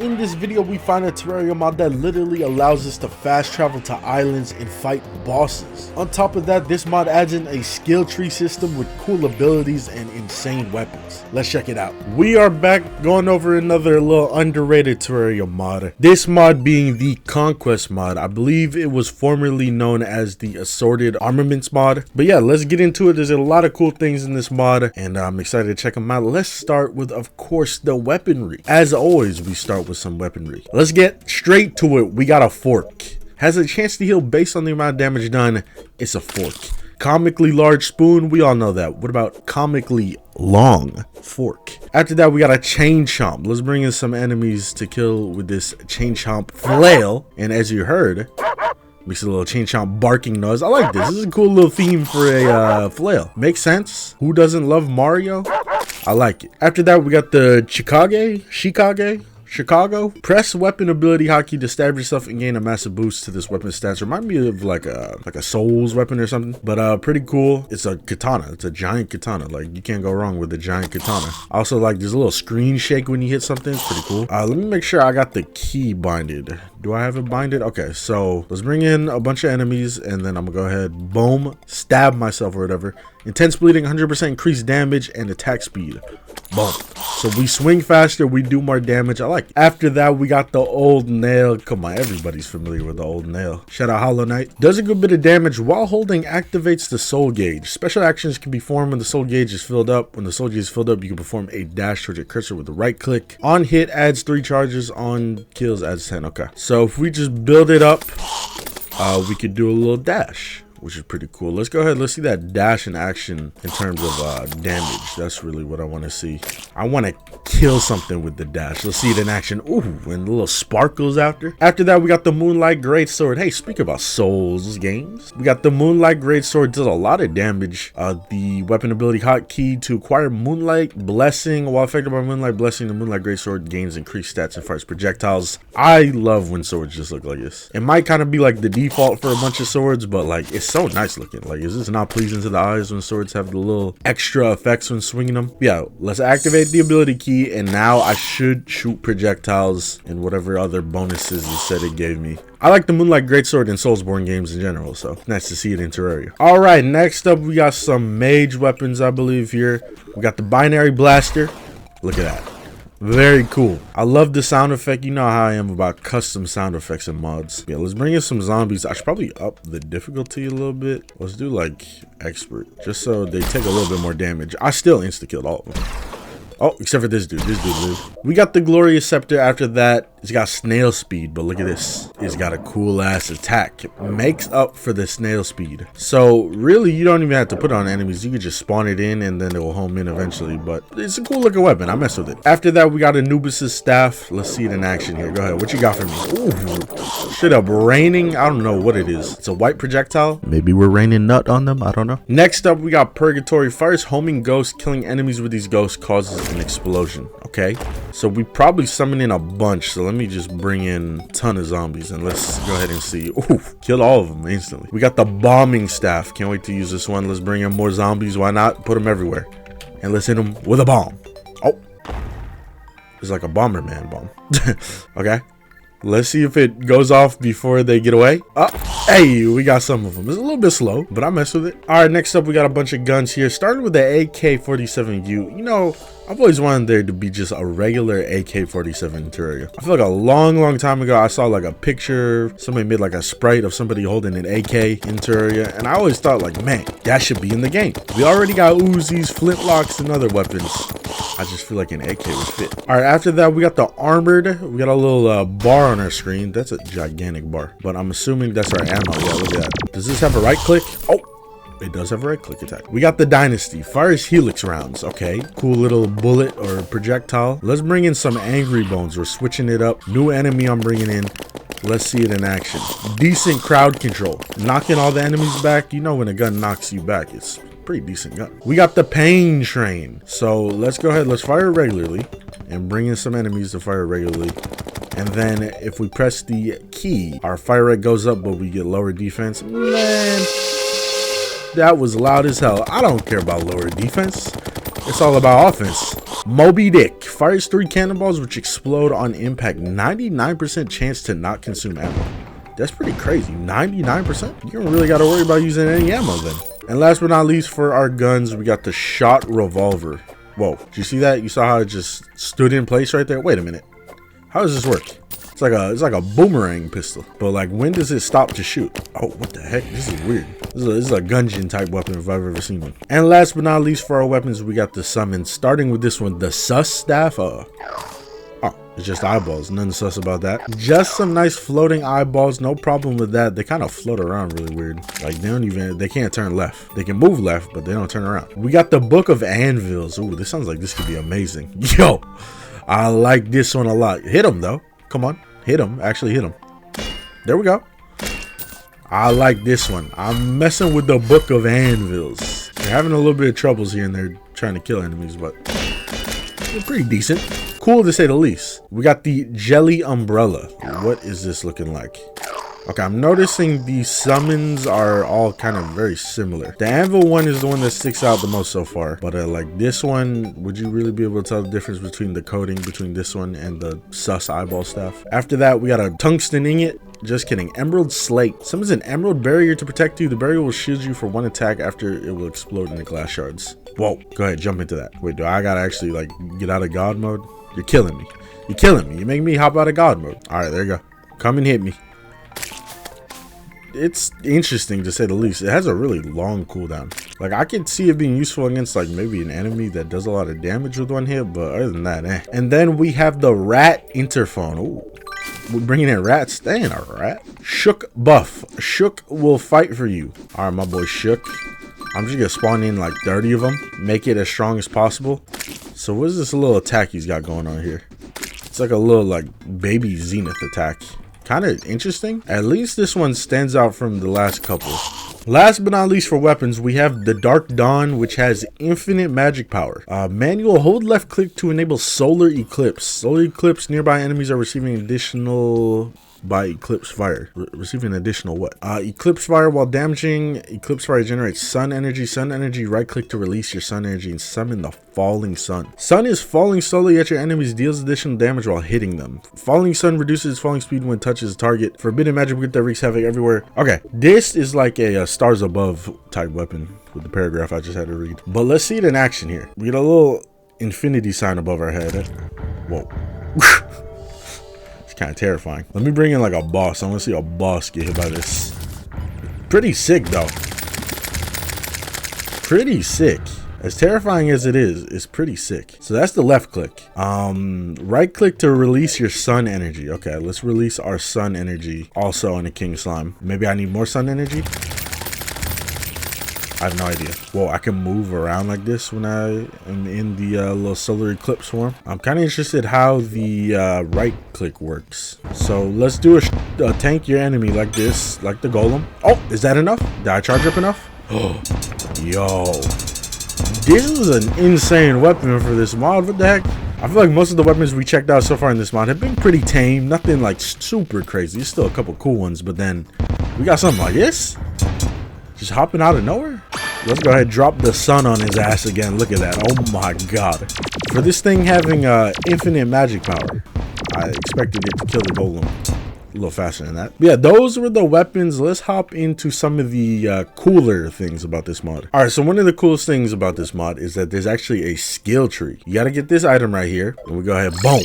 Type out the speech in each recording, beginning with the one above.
In this video, we find a Terraria mod that literally allows us to fast travel to islands and fight bosses. On top of that, this mod adds in a skill tree system with cool abilities and insane weapons. Let's check it out. We are back going over another little underrated Terraria mod. This mod being the Conquest mod. I believe it was formerly known as the Assorted Armaments mod. But yeah, let's get into it. There's a lot of cool things in this mod and I'm excited to check them out. Let's start with, of course, the weaponry. As always, we start with some weaponry. Let's get straight to it. We got a fork. Has a chance to heal based on the amount of damage done. It's a fork. Comically large spoon, we all know that. What about comically long fork? After that, we got a chain chomp. Let's bring in some enemies to kill with this chain chomp flail. And as you heard, makes a little chain chomp barking noise. I like this. This is a cool little theme for a flail. Makes sense. Who doesn't love Mario? I like it. After that, we got the Chicago. Press weapon ability hotkey to stab yourself and gain a massive boost to this weapon stats. Remind me of like a Souls weapon or something, but pretty cool. It's a katana. It's a giant katana. Like, you can't go wrong with a giant katana. Also, like, there's a little screen shake when you hit something. It's pretty cool. Let me make sure I got the key binded. Do I have it binded? Okay, so let's bring in a bunch of enemies and then I'm gonna go ahead, boom, stab myself or whatever. Intense bleeding, 100% increased damage and attack speed. Boom. So we swing faster, we do more damage. I like it. After that, we got the old nail. Come on, everybody's familiar with the old nail. Shout out Hollow Knight. Does a good bit of damage while holding, activates the soul gauge. Special actions can be formed when the soul gauge is filled up. When the soul gauge is filled up, you can perform a dash towards your cursor with the right click. On hit adds 3 charges, on kills adds 10. Okay. So if we just build it up, we could do a little dash, which is pretty cool. Let's go ahead. Let's see that dash in action in terms of damage. That's really what I want to see. I want to kill something with the dash. Let's see it in action. Ooh, and the little sparkles after. After that, we got the Moonlight Greatsword. Hey, speak about Souls games. We got the Moonlight Greatsword. Does a lot of damage. The weapon ability hotkey to acquire Moonlight Blessing. While affected by Moonlight Blessing, the Moonlight Greatsword gains increased stats and fires projectiles. I love when swords just look like this. It might kind of be like the default for a bunch of swords, but like, it's so nice looking. Like, is this not pleasing to the eyes when swords have the little extra effects when swinging them? Yeah, let's activate the ability key and now I should shoot projectiles and whatever other bonuses it said it gave me. I like the Moonlight Greatsword in Soulsborne games in general, so nice to see it in Terraria. All right, next up we got some mage weapons, I believe here. We got the Binary Blaster. Look at that. Very cool. I love the sound effect. You know how I am about custom sound effects and mods. Yeah, let's bring in some zombies. I should probably up the difficulty a little bit. Let's do like expert, just so they take a little bit more damage. I still insta-killed all of them. Oh, except for this dude. This dude lived. We got the Glorious Scepter. After that, it's got snail speed, but look at this. It's got a cool ass attack. It makes up for the snail speed. So really, you don't even have to put it on enemies. You could just spawn it in and then it will home in eventually, but it's a cool looking weapon. I mess with it. After that, we got Anubis's staff. Let's see it in action here. Go ahead. What you got for me? Ooh, straight up raining. I don't know what it is. It's a white projectile. Maybe we're raining nut on them. I don't know. Next up, we got Purgatory. Fires homing ghosts. Killing enemies with these ghosts causes an explosion. Okay, so we probably summon in a bunch, so let me just bring in a ton of zombies and let's go ahead and see. Ooh, killed all of them instantly. We got the bombing staff. Can't wait to use this one. Let's bring in more zombies. Why not? Put them everywhere and let's hit them with a bomb. Oh, it's like a Bomberman bomb. Okay, let's see if it goes off before they get away. Hey, we got some of them. It's a little bit slow, but I mess with it. All right, next up, we got a bunch of guns here. Starting with the AK-47U. You know, I've always wanted there to be just a regular AK-47 in Terraria. I feel like a long time ago, I saw like a picture. Somebody made like a sprite of somebody holding an AK in Terraria. And I always thought like, man, that should be in the game. We already got Uzis, flintlocks, and other weapons. I just feel like an AK would fit. All right, after that, we got the armored. We got a little bar on our screen. That's a gigantic bar, but I'm assuming that's our ammo. Yeah, look at that. Does this have a right click? Oh, it does have a right click attack. We got the Dynasty. Fires helix rounds. Okay, cool little bullet or projectile. Let's bring in some Angry Bones. We're switching it up. New enemy I'm bringing in. Let's see it in action. Decent crowd control. Knocking all the enemies back. You know when a gun knocks you back, it's pretty decent gun. We got the Pain Train. So let's go ahead. Let's fire regularly and bring in some enemies to fire regularly. And then if we press the key, our fire rate goes up, but we get lower defense. Man, that was loud as hell. I don't care about lower defense. It's all about offense. Moby Dick fires 3 cannonballs which explode on impact. 99% chance to not consume ammo. That's pretty crazy. 99%? You don't really got to worry about using any ammo then. And last but not least, for our guns, we got the shot revolver. Whoa, did you see that? You saw how it just stood in place right there? Wait a minute. How does this work? It's like a boomerang pistol. But like, when does it stop to shoot? Oh, what the heck? This is weird. This is a Gungeon type weapon if I've ever seen one. And last but not least, for our weapons, we got the summons. Starting with this one, the sus staff. Oh, it's just eyeballs. Nothing sus about that. Just some nice floating eyeballs. No problem with that. They kind of float around really weird. Like they can't turn left. They can move left, but they don't turn around. We got the Book of Anvils. Ooh, this sounds like this could be amazing. Yo, I like this one a lot. Hit him though. Come on. Hit him. Actually hit him. There we go. I like this one. I'm messing with the Book of Anvils. They're having a little bit of troubles here and there trying to kill enemies, but they're pretty decent. Cool to say the least. We got the Jelly Umbrella. What is this looking like? Okay, I'm noticing the summons are all kind of very similar. The Anvil one is the one that sticks out the most so far. But like this one, would you really be able to tell the difference between the coding between this one and the sus eyeball staff? After that, we got a tungsten ingot. Just kidding. Emerald slate. Summons an emerald barrier to protect you. The barrier will shield you for 1 attack after it will explode into glass shards. Whoa, go ahead, jump into that. Wait, do I gotta actually like get out of God mode? You're killing me. You're killing me. You make me hop out of God mode. All right, there you go. Come and hit me. It's interesting to say the least. It has a really long cooldown. Like, I could see it being useful against like maybe an enemy that does a lot of damage with 1 hit, but other than that, eh. And then we have the rat interphone. Ooh, we're bringing in rats. Staying a rat. Shook buff. Shook will fight for you. All right, my boy Shook. I'm just gonna spawn in like 30 of them. Make it as strong as possible. So what is this little attack he's got going on here? It's like a little like baby zenith attack. Kind of interesting. At least this one stands out from the last couple. Last but not least for weapons, we have the Dark Dawn, which has infinite magic power. Manual, hold left click to enable solar eclipse. Solar eclipse, nearby enemies are receiving additional by eclipse fire. Receiving additional what? Eclipse fire while damaging. Eclipse fire generates sun energy. Sun energy, right click to release your sun energy and summon the falling sun. Sun is falling slowly at your enemies, deals additional damage while hitting them. Falling sun reduces falling speed when touches target. Forbidden magic grip that wreaks havoc everywhere. Okay, this is like a stars above type weapon with the paragraph I just had to read. But let's see it in action here. We get a little infinity sign above our head. Whoa. Kind of terrifying. Let me bring in like a boss. I want to see a boss get hit by this. Pretty sick though. Pretty sick. As terrifying as it is, it's pretty sick. So that's the left click. Right click to release your sun energy. Okay, let's release our sun energy also on a king slime. Maybe I need more sun energy. I have no idea. Whoa, I can move around like this when I am in the little solar eclipse form. I'm kind of interested how the right click works. So let's do a tank your enemy like this, like the golem. Oh, is that enough? Did I charge up enough? Oh, yo. This is an insane weapon for this mod. What the heck? I feel like most of the weapons we checked out so far in this mod have been pretty tame. Nothing like super crazy. There's still a couple cool ones, but then we got something like this. Just hopping out of nowhere. Let's go ahead and drop the sun on his ass again. Look at that. Oh my god. For this thing having infinite magic power, I expected it to kill the golem a little faster than that. But yeah, those were the weapons. Let's hop into some of the cooler things about this mod. All right, so one of the coolest things about this mod is that there's actually a skill tree. You got to get this item right here. And we go ahead, boom.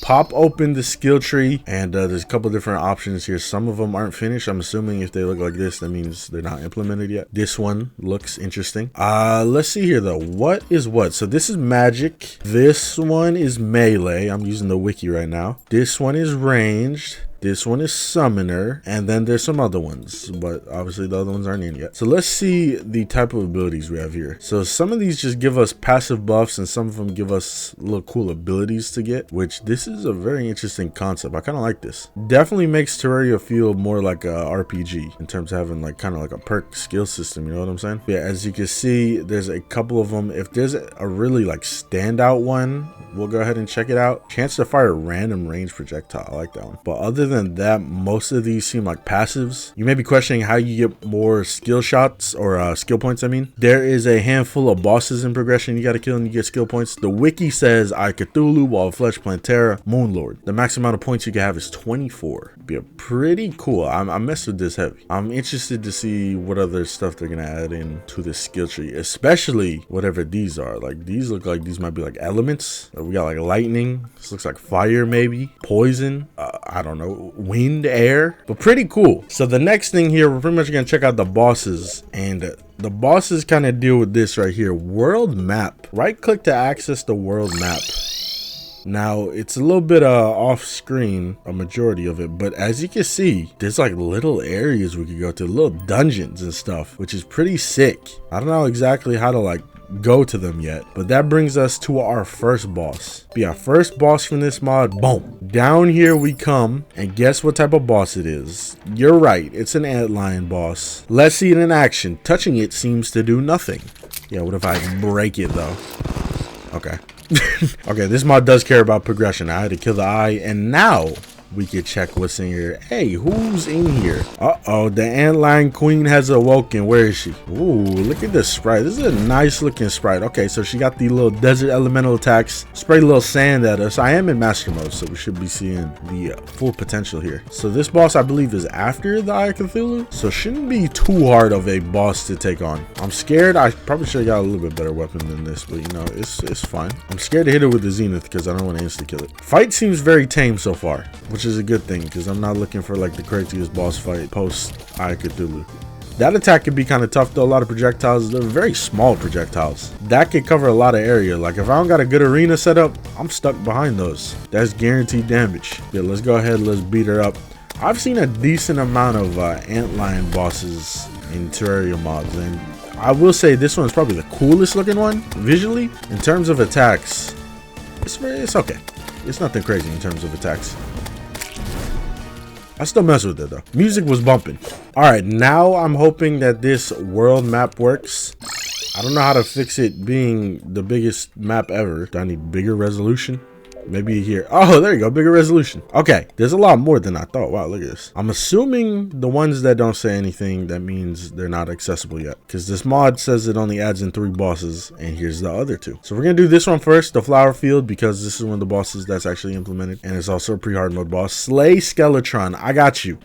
Pop open the skill tree, and there's a couple different options here. Some of them aren't finished. I'm assuming if they look like this, that means they're not implemented yet. This one looks interesting. Let's see here though. What is what? So this is magic. This one is melee. I'm using the wiki right now. This one is ranged. This one is summoner, and then there's some other ones, but obviously the other ones aren't in yet. So let's see the type of abilities we have here. So some of these just give us passive buffs, and some of them give us little cool abilities to get, which this is a very interesting concept. I kind of like this. Definitely makes Terraria feel more like a RPG in terms of having like kind of like a perk skill system, you know what I'm saying? Yeah, as you can see, there's a couple of them. If there's a really like standout one, we'll go ahead and check it out. Chance to fire a random range projectile. I like that one. But other than that, most of these seem like passives. You may be questioning how you get more skill shots or skill points. I mean, there is a handful of bosses in progression you got to kill and you get skill points. The wiki says I Cthulhu, Wall of Flesh, Plantera, Moonlord. The max amount of points you can have is 24. Be a pretty cool. I messed with this heavy. I'm interested to see what other stuff they're gonna add in to this skill tree, especially whatever these are. Like these look like these might be like elements. We got like lightning. This looks like fire, maybe poison. I don't know, wind, air, but pretty cool. So the next thing here, we're pretty much gonna check out the bosses, and the bosses kind of deal with this right here. World map. Right click to access the world map. Now it's a little bit off screen, a majority of it, but as you can see, there's like little areas we could go to, little dungeons and stuff, which is pretty sick. I don't know exactly how to like go to them yet, but that brings us to our first boss. Be our first boss from this mod. Boom, down here we come, and guess what type of boss it is? You're right, it's an antlion boss. Let's see it in action. Touching it seems to do nothing. Yeah, what if I break it though? Okay. Okay, this mod does care about progression. I had to kill the eye, and now we can check what's in here. Hey, who's in here? Uh-oh, the antlion queen has awoken. Where is she? Ooh, look at this sprite. This is a nice looking sprite. Okay, so she got the little desert elemental attacks. Spray a little sand at us. I am in master mode, so we should be seeing the full potential here. So this boss, I believe, is after the Eye of Cthulhu, so shouldn't be too hard of a boss to take on. I'm scared. I probably should have got a little bit better weapon than this, but you know, it's fine. I'm scared to hit it with the zenith because I don't want to insta kill it. Fight seems very tame so far, which is a good thing because I'm not looking for like the craziest boss fight post Eye of Cthulhu. That attack could be kind of tough though. A lot of projectiles. They're very small projectiles. That could cover a lot of area. Like if I don't got a good arena set up, I'm stuck behind those. That's guaranteed damage. Yeah, let's go ahead. Let's beat her up. I've seen a decent amount of antlion bosses in Terraria mods, and I will say this one's probably the coolest looking one visually. In terms of attacks, it's okay. It's nothing crazy in terms of attacks. I still mess with it though. Music was bumping. All right, now I'm hoping that this world map works. I don't know how to fix it being the biggest map ever. Do I need bigger resolution? Maybe here. Oh, there you go. Bigger resolution. Okay, there's a lot more than I thought. Wow, look at this. I'm assuming the ones that don't say anything, that means they're not accessible yet, because this mod says it only adds in 3 bosses, and here's the other 2. So we're gonna do this one first, the flower field, because this is one of the bosses that's actually implemented, and it's also a pre-hard mode boss. Slay Skeletron. I got you.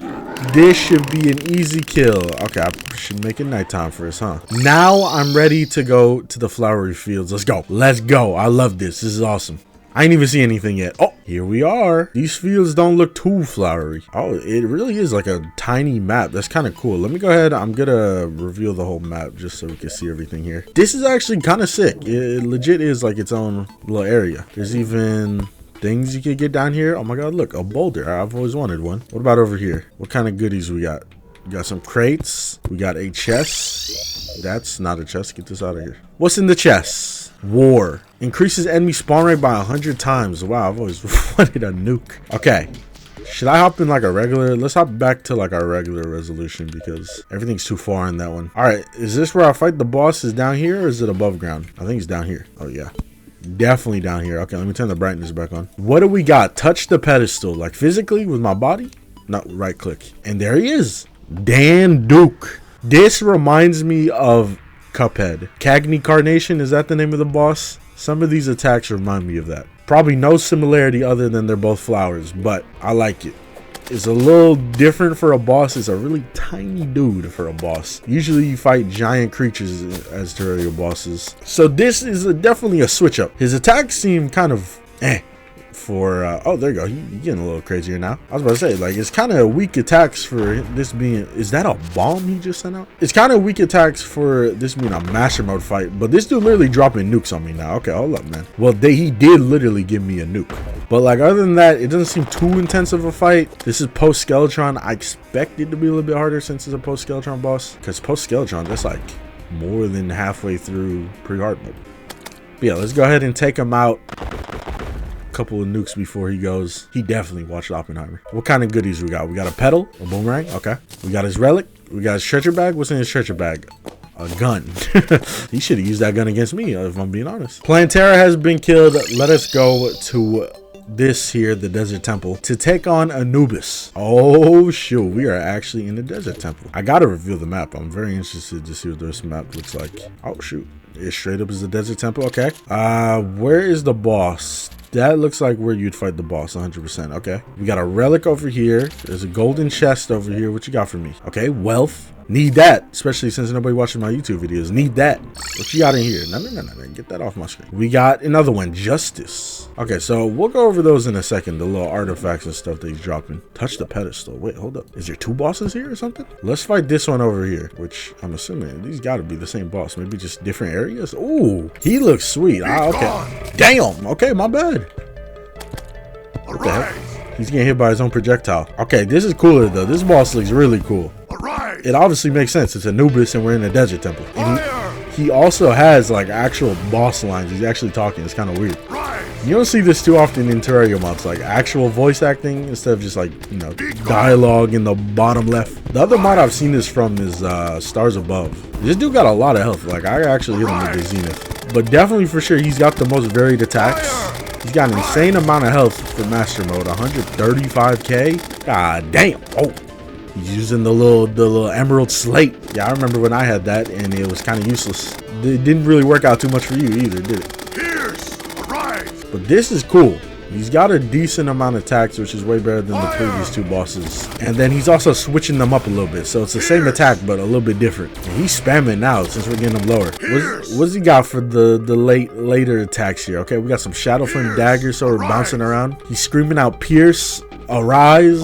This should be an easy kill. Okay, I should make it nighttime first, huh? Now I'm ready to go to the flowery fields. Let's go. Let's go. I love this. This is awesome. I ain't even see anything yet. Oh, here we are. These fields don't look too flowery. Oh, it really is like a tiny map. That's kind of cool. Let me go ahead. I'm gonna reveal the whole map just so we can see everything here. This is actually kind of sick. It legit is like its own little area. There's even things you could get down here. Oh my god, look, a boulder. I've always wanted one. What about over here? What kind of goodies we got? We got some crates. We got a chest. That's not a chest. Get this out of here. What's in the chest? War. Increases enemy spawn rate by 100 times. Wow, I've always wanted a nuke. Okay. Should I hop in like a regular? Let's hop back to like our regular resolution because everything's too far in that one. All right. Is this where I fight the boss? Is down here or is it above ground? I think it's down here. Oh, yeah. Definitely down here. Okay, let me turn the brightness back on. What do we got? Touch the pedestal. Like physically with my body? No, right click. And there he is. Dan Duke. This reminds me of Cuphead. Cagney Carnation, is that the name of the boss? Some of these attacks remind me of that. Probably no similarity other than they're both flowers, but I like it. It's a little different for a boss. It's a really tiny dude for a boss. Usually you fight giant creatures as Terraria bosses. So this is definitely a switch up. His attacks seem kind of for oh, there you go. You're getting a little crazier now. I was about to say, like, it's kind of weak attacks for this being, is that a bomb he just sent out? It's kind of weak attacks for this being a master mode fight, but this dude literally dropping nukes on me now. Okay, hold up, man. Well, he did literally give me a nuke, but like other than that, it doesn't seem too intense of a fight. This is post Skeletron. I expect it to be a little bit harder since it's a post Skeletron boss, because post Skeletron, that's like more than halfway through pre-hard mode. But yeah, let's go ahead and take him out. Couple of nukes before he goes. He definitely watched Oppenheimer. What kind of goodies we got? We got a pedal, a boomerang. Okay. We got his relic. We got his treasure bag. What's in his treasure bag? A gun. He should have used that gun against me, if I'm being honest. Plantera has been killed. Let us go to this here, the desert temple, to take on Anubis. Oh shoot, we are actually in the desert temple. I gotta reveal the map. I'm very interested to see what this map looks like. Oh shoot, it straight up is the desert temple. Okay, where is the boss? That looks like where you'd fight the boss. 100%. Okay, we got a relic over here. There's a golden chest over here. What you got for me? Okay, wealth. Need that, especially since nobody watching my YouTube videos. Need that. What you got in here? No. Get that off my screen. We got another one, justice. Okay, so we'll go over those in a second. The little artifacts and stuff that he's dropping. Touch the pedestal. Wait, hold up. Is there 2 bosses here or something? Let's fight this one over here, which I'm assuming these got to be the same boss. Maybe just different areas. Ooh, he looks sweet. Okay. Damn. Okay, my bad. What the heck? He's getting hit by his own projectile. Okay, this is cooler though. This boss looks really cool. It obviously makes sense. It's Anubis and we're in a desert temple. And he also has like actual boss lines. He's actually talking. It's kind of weird. You don't see this too often in Terraria mods, like actual voice acting instead of just like, you know, dialogue in the bottom left. The other mod I've seen this from is Stars Above. This dude got a lot of health. Like I actually hit him with the Zenith. But definitely for sure he's got the most varied attacks. He's got an insane amount of health for master mode. 135k. God damn. Oh. He's using the little emerald slate. Yeah, I remember when I had that and it was kind of useless. It didn't really work out too much for you either, did it? But this is cool. He's got a decent amount of attacks, which is way better than the previous 2 bosses. And then he's also switching them up a little bit. So it's the same attack, but a little bit different. And he's spamming now since we're getting him lower. What's he got for the later attacks here? Okay, we got some Shadow Flame daggers, so we're bouncing around. He's screaming out Pierce, Arise.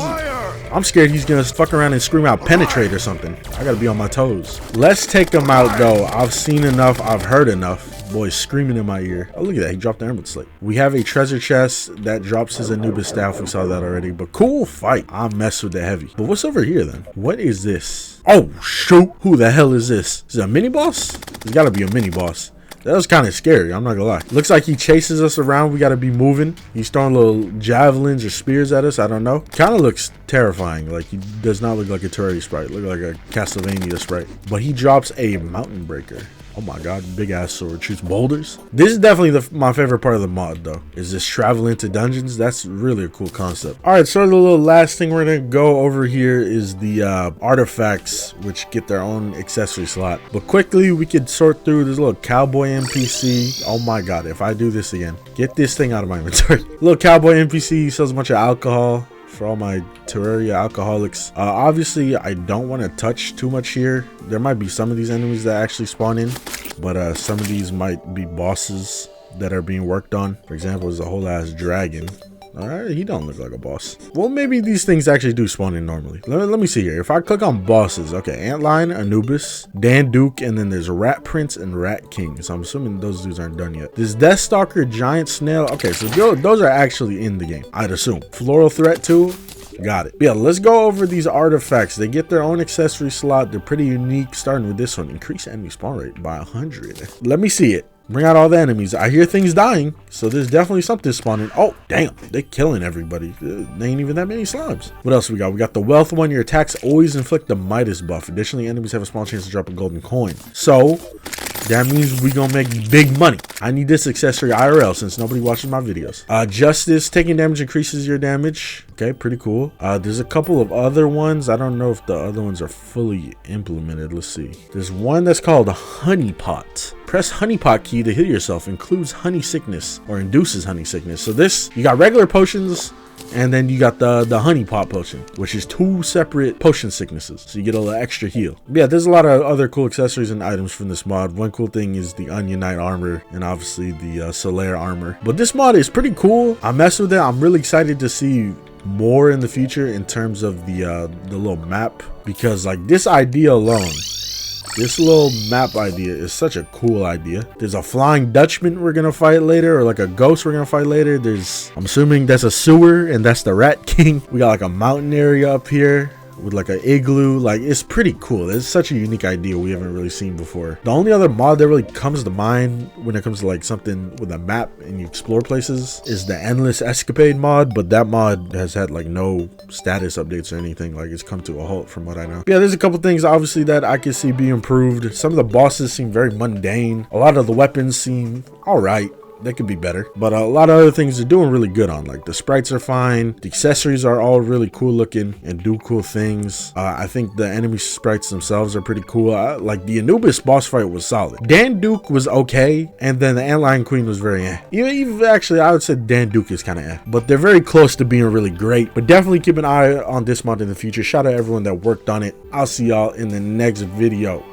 I'm scared he's gonna fuck around and scream out Penetrate or something. I gotta be on my toes. Let's take him out though. I've seen enough, I've heard enough. Boy screaming in my ear. Oh, look at that, he dropped the emerald slate. We have a treasure chest that drops his Anubis staff. We saw that already, but cool fight. I mess with the heavy. But what's over here then? What is this? Oh shoot, who the hell is this? Is it a mini boss? It's gotta be a mini boss. That was kind of scary, I'm not gonna lie. Looks like he chases us around. We gotta be moving. He's throwing little javelins or spears at us. I don't know. Kind of looks terrifying. Like he does not look like a Terraria sprite. Look like a Castlevania sprite. But he drops a mountain breaker. Oh my god, big ass sword, shoots boulders. This is definitely my favorite part of the mod though, is this travel into dungeons. That's really a cool concept. All right, so the little last thing we're gonna go over here is the artifacts, which get their own accessory slot. But quickly we could sort through this little cowboy NPC. Oh my god, if I do this again, get this thing out of my inventory. Little cowboy NPC sells a bunch of alcohol for all my Terraria alcoholics. Obviously I don't want to touch too much here. There might be some of these enemies that actually spawn in, but some of these might be bosses that are being worked on. For example, there's a whole ass dragon. All right, he don't look like a boss. Well, maybe these things actually do spawn in normally. Let me see here. If I click on bosses, okay, Antlion, Anubis, Dan Duke, and then there's Rat Prince and Rat King. So I'm assuming those dudes aren't done yet. This Deathstalker, Giant Snail. Okay, so those are actually in the game, I'd assume. Floral Threat too. Got it. Yeah, let's go over these artifacts. They get their own accessory slot. They're pretty unique, starting with this one. Increase enemy spawn rate by 100. Let me see it. Bring out all the enemies. I hear things dying, so there's definitely something spawning. Oh, damn. They're killing everybody. There ain't even that many slimes. What else we got? We got the wealth one. Your attacks always inflict the Midas buff. Additionally, enemies have a small chance to drop a golden coin. So that means we gonna make big money. I need this accessory IRL since nobody watches my videos. Justice, taking damage increases your damage. Okay, pretty cool. There's a couple of other ones. I don't know if the other ones are fully implemented. Let's see. There's one that's called Honey Pot. Press Honey Pot key to heal yourself. Includes honey sickness or induces honey sickness. So this, you got regular potions, and then you got the honey pot potion, which is 2 separate potion sicknesses, so you get a little extra heal. But yeah, there's a lot of other cool accessories and items from this mod. One cool thing is the Onion Knight armor, and obviously the Solaire armor. But this mod is pretty cool. I mess with it. I'm really excited to see more in the future in terms of the little map, because like this idea alone, this little map idea is such a cool idea. There's a flying Dutchman we're gonna fight later, or like a ghost we're gonna fight later. There's, I'm assuming that's a sewer, and that's the Rat King. We got like a mountain area up here with like an igloo. Like, it's pretty cool. It's such a unique idea we haven't really seen before. The only other mod that really comes to mind when it comes to like something with a map and you explore places is the Endless Escapade mod, but that mod has had like no status updates or anything. Like, it's come to a halt from what I know. But yeah, there's a couple things obviously that I can see be improved. Some of the bosses seem very mundane. A lot of the weapons seem all right. They could be better, but a lot of other things they're doing really good on. Like the sprites are fine, the accessories are all really cool looking and do cool things. I think the enemy sprites themselves are pretty cool. Like the Anubis boss fight was solid. Dan Duke was okay, and then the Antlion Queen was very even actually I would say Dan Duke is kind of but they're very close to being really great. But definitely keep an eye on this mod in the future. Shout out to everyone that worked on it. I'll see y'all in the next video.